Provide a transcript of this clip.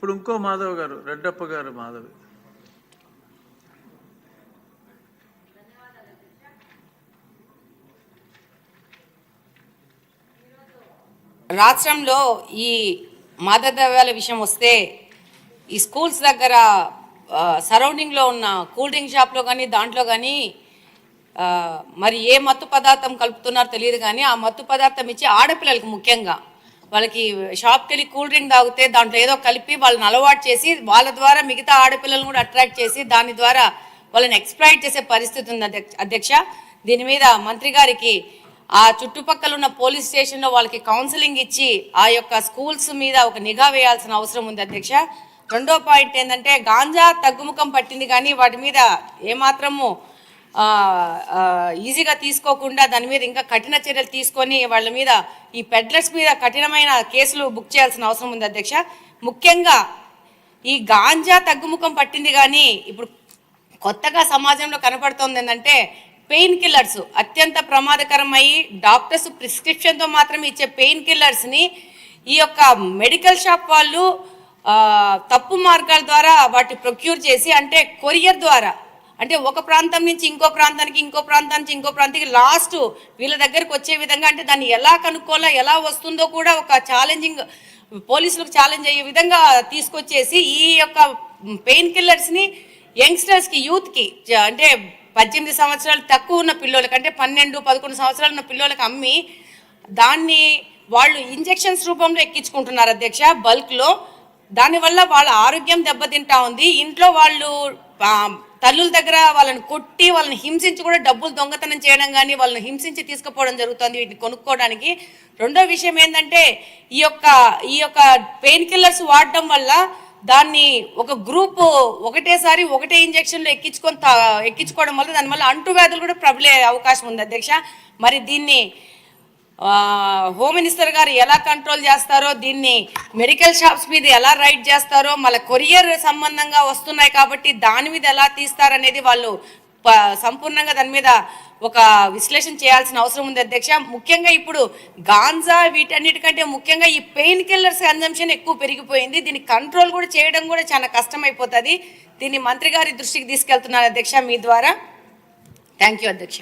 ఇప్పుడు ఇంకో మాధవ్ గారు, రెడ్డప్ప గారు మాధవి. రాష్ట్రంలో ఈ మాదక ద్రవ్యాల విషయం వస్తే ఈ స్కూల్స్ దగ్గర సరౌండింగ్లో ఉన్న కూల్ డ్రింక్ షాప్లో కానీ దాంట్లో కానీ మరి ఏ మత్తు పదార్థం కలుపుతున్నారో తెలియదు, కానీ ఆ మత్తు పదార్థం ఇచ్చి ఆడపిల్లలకి ముఖ్యంగా వాళ్ళకి షాప్కి వెళ్ళి కూల్ డ్రింక్ తాగితే దాంట్లో ఏదో కలిపి వాళ్ళని అలవాటు చేసి వాళ్ళ ద్వారా మిగతా ఆడపిల్లలను కూడా అట్రాక్ట్ చేసి దాని ద్వారా వాళ్ళని ఎక్స్ప్లాయిట్ చేసే పరిస్థితి ఉంది అధ్యక్ష. దీని మీద మంత్రి గారికి ఆ చుట్టుపక్కల ఉన్న పోలీస్ స్టేషన్లో వాళ్ళకి కౌన్సిలింగ్ ఇచ్చి ఆ యొక్క స్కూల్స్ మీద ఒక నిఘా వేయాల్సిన అవసరం ఉంది అధ్యక్ష. రెండో పాయింట్ ఏంటంటే గాంజా తగ్గుముఖం పట్టింది, కానీ వాటి మీద ఏమాత్రము ఈజీగా తీసుకోకుండా దాని మీద ఇంకా కఠిన చర్యలు తీసుకొని వాళ్ళ మీద ఈ పెడ్లర్స్ మీద కఠినమైన కేసులు బుక్ చేయాల్సిన అవసరం ఉంది అధ్యక్ష. ముఖ్యంగా ఈ గాంజా తగ్గుముఖం పట్టింది, కానీ ఇప్పుడు కొత్తగా సమాజంలో కనపడుతోంది ఏంటంటే పెయిన్ కిల్లర్స్ అత్యంత ప్రమాదకరమయ్యి డాక్టర్స్ ప్రిస్క్రిప్షన్తో మాత్రమే ఇచ్చే పెయిన్ కిల్లర్స్ని ఈ యొక్క మెడికల్ షాప్ వాళ్ళు తప్పు మార్గాల ద్వారా వాటి ప్రొక్యూర్ చేసి, అంటే కొరియర్ ద్వారా, అంటే ఒక ప్రాంతం నుంచి ఇంకో ప్రాంతానికి, ఇంకో ప్రాంతం నుంచి ఇంకో ప్రాంతానికి లాస్ట్ వీళ్ళ దగ్గరకు వచ్చే విధంగా, అంటే దాన్ని ఎలా కనుక్కోవాలో ఎలా వస్తుందో కూడా ఒక ఛాలెంజింగ్ పోలీసులకు ఛాలెంజ్ అయ్యే విధంగా తీసుకొచ్చేసి ఈ యొక్క పెయిన్ కిల్లర్స్ని యంగ్స్టర్స్కి, యూత్కి, అంటే 18 సంవత్సరాలు తక్కువ ఉన్న పిల్లలకి, అంటే 12-11 సంవత్సరాలు ఉన్న పిల్లలకి అమ్మి దాన్ని వాళ్ళు ఇంజెక్షన్స్ రూపంలో ఎక్కించుకుంటున్నారు అధ్యక్ష బల్క్లో. దానివల్ల వాళ్ళ ఆరోగ్యం దెబ్బతింటా ఉంది. ఇంట్లో వాళ్ళు తల్లుల దగ్గర వాళ్ళని కొట్టి వాళ్ళని హింసించి కూడా డబ్బులు దొంగతనం చేయడం కానీ వాళ్ళని హింసించి తీసుకుపోవడం జరుగుతుంది వీటిని కొనుక్కోవడానికి. రెండో విషయం ఏంటంటే ఈ యొక్క పెయిన్ కిల్లర్స్ వాడడం వల్ల దాన్ని ఒక గ్రూప్ ఒకటేసారి ఒకటే ఇంజక్షన్లో ఎక్కించుకోవడం వల్ల దానివల్ల అంటువ్యాధులు కూడా ప్రబలే అవకాశం ఉంది అధ్యక్ష. మరి దీన్ని హోమ్ మినిస్టర్ గారు ఎలా కంట్రోల్ చేస్తారో, దీన్ని మెడికల్ షాప్స్ మీద ఎలా రైడ్ చేస్తారో, మళ్ళీ కొరియర్ సంబంధంగా వస్తున్నాయి కాబట్టి దాని మీద ఎలా తీస్తారనేది వాళ్ళు సంపూర్ణంగా దాని మీద ఒక విశ్లేషణ చేయాల్సిన అవసరం ఉంది అధ్యక్ష. ముఖ్యంగా ఇప్పుడు గాంజా వీటన్నిటికంటే ముఖ్యంగా ఈ పెయిన్ కిల్లర్స్ కన్జంప్షన్ ఎక్కువ పెరిగిపోయింది. దీన్ని కంట్రోల్ కూడా చేయడం కూడా చాలా కష్టమైపోతుంది. దీన్ని మంత్రి గారి దృష్టికి తీసుకెళ్తున్నారు అధ్యక్ష మీ ద్వారా. థ్యాంక్ యూ అధ్యక్ష.